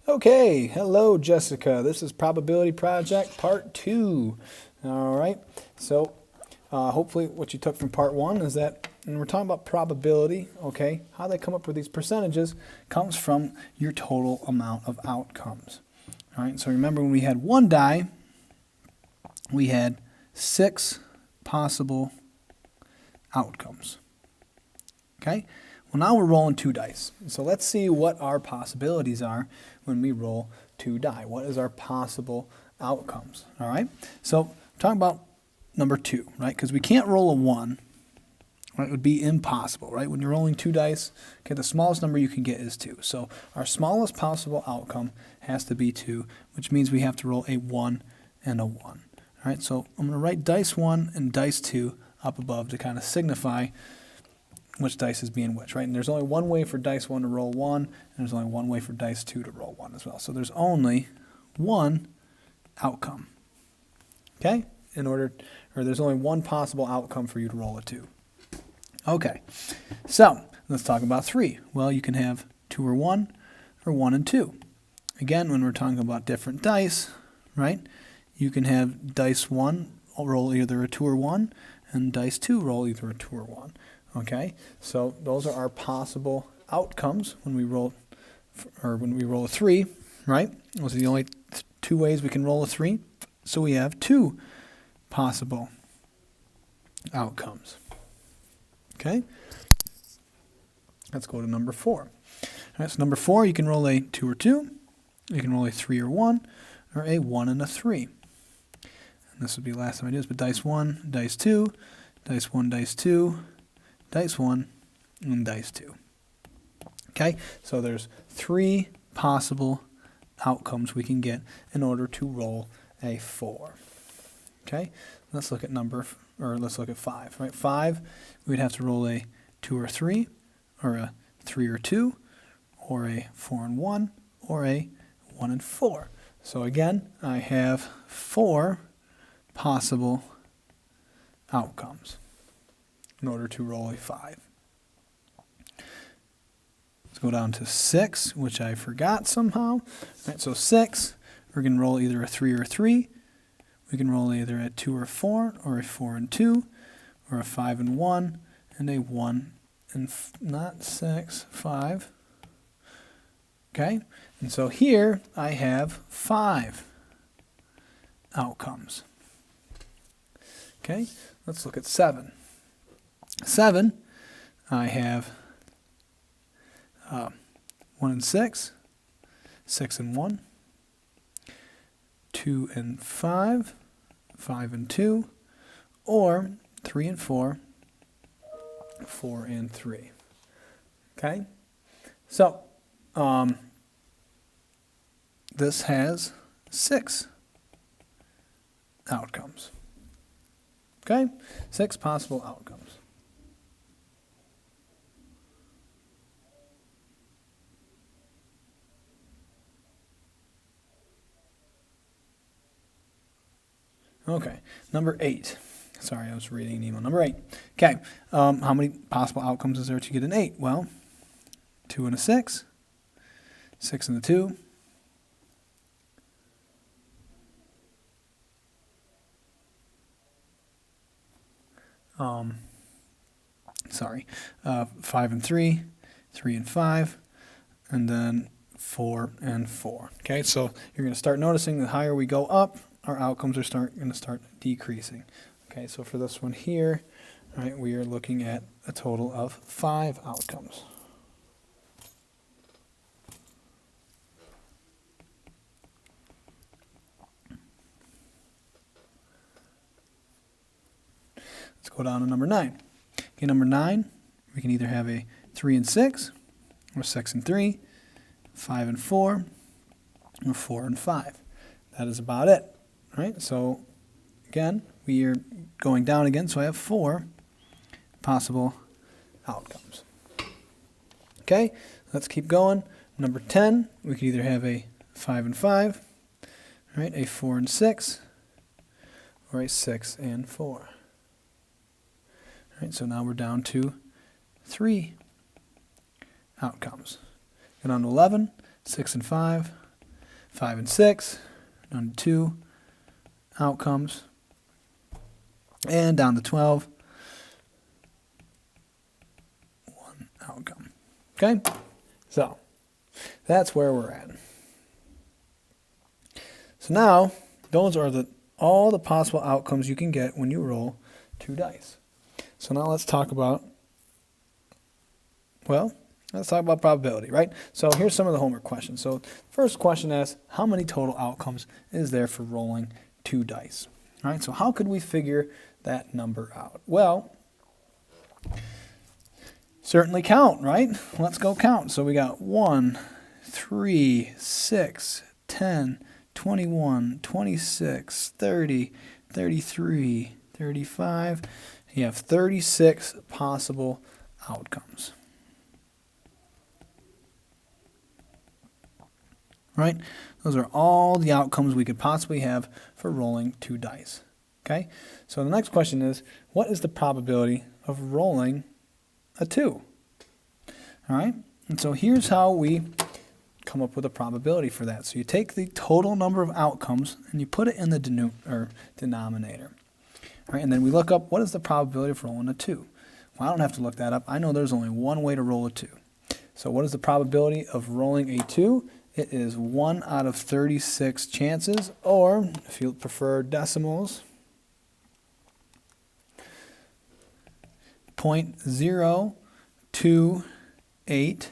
Okay, hello Jessica. This is Probability Project Part 2. All right, so hopefully what you took from Part 1 is that when we're talking about probability, okay, how they come up with these percentages comes from your total amount of outcomes. All right, so remember when we had one die, we had 6 possible outcomes. Okay? Well, now we're rolling 2 dice. So let's see what our possibilities are when we roll 2 die. What is our possible outcomes? All right? So talking about number 2, right? Because we can't roll a 1. Right? It would be impossible, right? When you're rolling 2 dice, okay, the smallest number you can get is 2. So our smallest possible outcome has to be 2, which means we have to roll a 1 and a 1. All right? So I'm going to write dice 1 and dice 2 up above to kind of signify which dice is being which, right? And there's only one way for dice 1 to roll 1, and there's only one way for dice 2 to roll 1 as well. So there's only one outcome, okay? There's only one possible outcome for you to roll a 2. Okay, so let's talk about 3. Well, you can have 2 or 1 and 2. Again, when we're talking about different dice, right? You can have dice 1 roll either a 2 or 1, and dice 2 roll either a 2 or 1. Okay, so those are our possible outcomes when we roll a 3, right? Those are the only 2 ways we can roll a 3. So we have 2 possible outcomes. Okay, let's go to number 4. All right, so number 4, you can roll a 2 or 2, you can roll a 3 or 1, or a 1 and a 3. And this would be the last time I do this, but dice 1, dice 2, dice 1, dice 2, dice 1, and dice 2. Okay, so there's 3 possible outcomes we can get in order to roll a 4. Okay, let's look at let's look at 5. Right, 5, we'd have to roll a 2 or 3, or a 3 or 2, or a 4 and 1, or a 1 and 4. So again, I have 4 possible outcomes in order to roll a 5. Let's go down to 6, which I forgot somehow. All right, so 6, we're going to roll either a 3 or a 3. We can roll either a 2 or 4, or a 4 and 2, or a 5 and 1, and a 1 and not 6, 5. Okay, and so here I have 5 outcomes. Okay, let's look at 7. 7, I have 1 and 6, 6 and 1, 2 and 5, 5 and 2, or 3 and 4, 4 and 3. Okay, so this has 6 outcomes. Okay, 6 possible outcomes. Okay, number 8. Sorry, I was reading an email. Number 8. Okay, how many possible outcomes is there to get an 8? Well, 2 and a 6, 6 and a 2, 5 and 3, 3 and 5, and then 4 and 4. Okay, so you're going to start noticing the higher we go up, our outcomes are going to start decreasing. Okay, so for this one here, all right, we are looking at a total of 5 outcomes. Let's go down to number 9. Okay, number 9, we can either have a 3 and 6, or 6 and 3, 5 and 4, or 4 and 5. That is about it. All right, so again, we are going down again, so I have 4 possible outcomes. Okay, let's keep going. Number 10, we could either have a 5 and 5, right, a 4 and 6, or a 6 and 4. All right, so now we're down to 3 outcomes. Go down to 11, 6 and 5, 5 and 6, down to 2 outcomes, and down to 12, 1 outcome. Okay? So, that's where we're at. So now, those are all the possible outcomes you can get when you roll 2 dice. So now let's talk about, probability, right? So here's some of the homework questions. So first question asks, how many total outcomes is there for rolling 2 dice? All right, so how could we figure that number out? Well, certainly count, right? Let's go count. So we got 1, 3, 6, 10, 21, 26, 30, 33, 35. You have 36 possible outcomes. Right? Those are all the outcomes we could possibly have for rolling 2 dice. Okay? So the next question is, what is the probability of rolling a 2? All right? And so here's how we come up with a probability for that. So you take the total number of outcomes and you put it in the denominator. All right? And then we look up, what is the probability of rolling a 2? Well, I don't have to look that up. I know there's only one way to roll a 2. So what is the probability of rolling a 2? It is 1 out of 36 chances, or if you prefer decimals, 0.028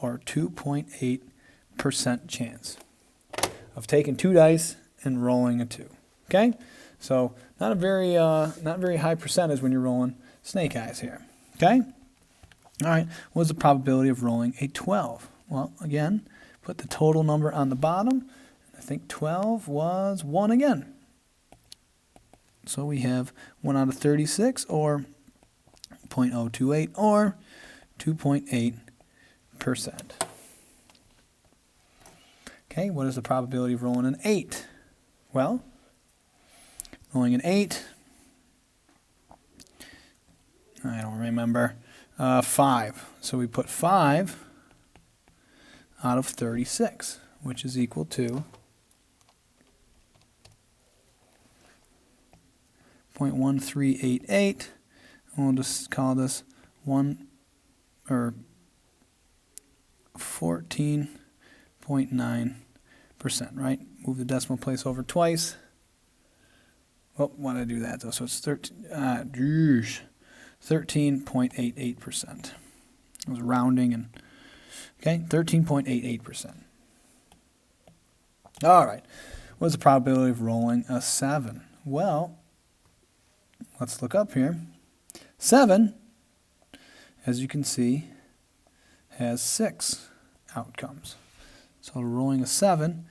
or 2.8% chance of taking 2 dice and rolling a 2. Okay, so not a very high percentage when you're rolling snake eyes here. Okay, all right. What is the probability of rolling a 12? Well, again, put the total number on the bottom. I think 12 was 1 again. So we have 1 out of 36, or 0.028, or 2.8%. Okay, what is the probability of rolling an 8? Well, rolling an 8, I don't remember, 5. So we put 5 out of 36, which is equal to 0.1388. And we'll just call this 14.9%, right? Move the decimal place over twice. Oh, why did I do that though? So it's 13.88%. I was rounding and okay, 13.88%. All right. What is the probability of rolling a 7? Well, let's look up here. 7, as you can see, has 6 outcomes. So rolling a 7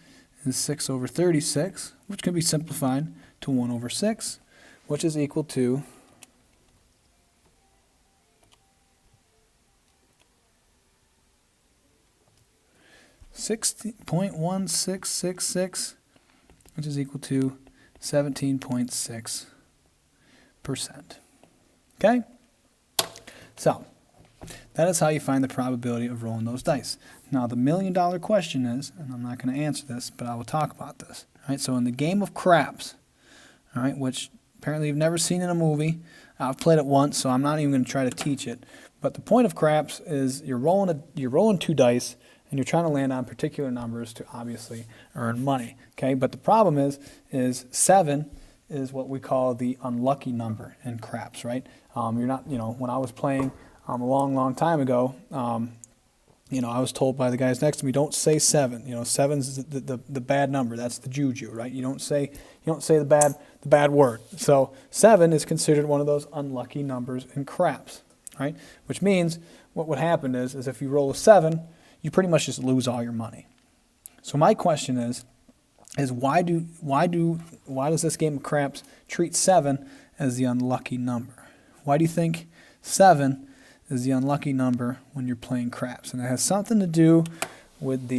is 6 over 36, which can be simplified to 1 over 6, which is equal to 0.1666, which is equal to 17.6%. Okay? So, that is how you find the probability of rolling those dice. Now, the million-dollar question is, and I'm not going to answer this, but I will talk about this. All right, so in the game of craps, all right, which apparently you've never seen in a movie, I've played it once, so I'm not even going to try to teach it. But the point of craps is you're rolling 2 dice, and you're trying to land on particular numbers to obviously earn money. Okay, but the problem is 7 is what we call the unlucky number in craps, right? You're not, when I was playing a long time ago, I was told by the guys next to me, don't say 7. 7's the bad number. That's the juju, right? You don't say the bad word. So 7 is considered one of those unlucky numbers in craps, right? Which means what would happen is if you roll a 7, you pretty much just lose all your money. So my question is why does this game of craps treat 7 as the unlucky number? Why do you think 7 is the unlucky number when you're playing craps? And it has something to do with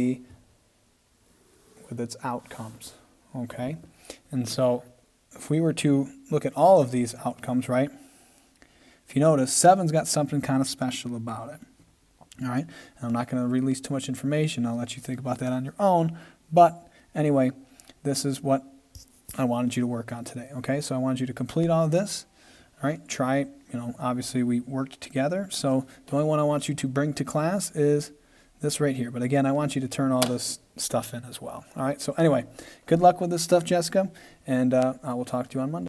its outcomes. Okay? And so if we were to look at all of these outcomes, right? If you notice, 7's got something kind of special about it. All right, and I'm not going to release too much information. I'll let you think about that on your own. But anyway, this is what I wanted you to work on today, okay? So I wanted you to complete all of this, all right? Try it, obviously we worked together, so the only one I want you to bring to class is this right here. But again, I want you to turn all this stuff in as well, all right? So anyway, good luck with this stuff, Jessica, and I will talk to you on Monday.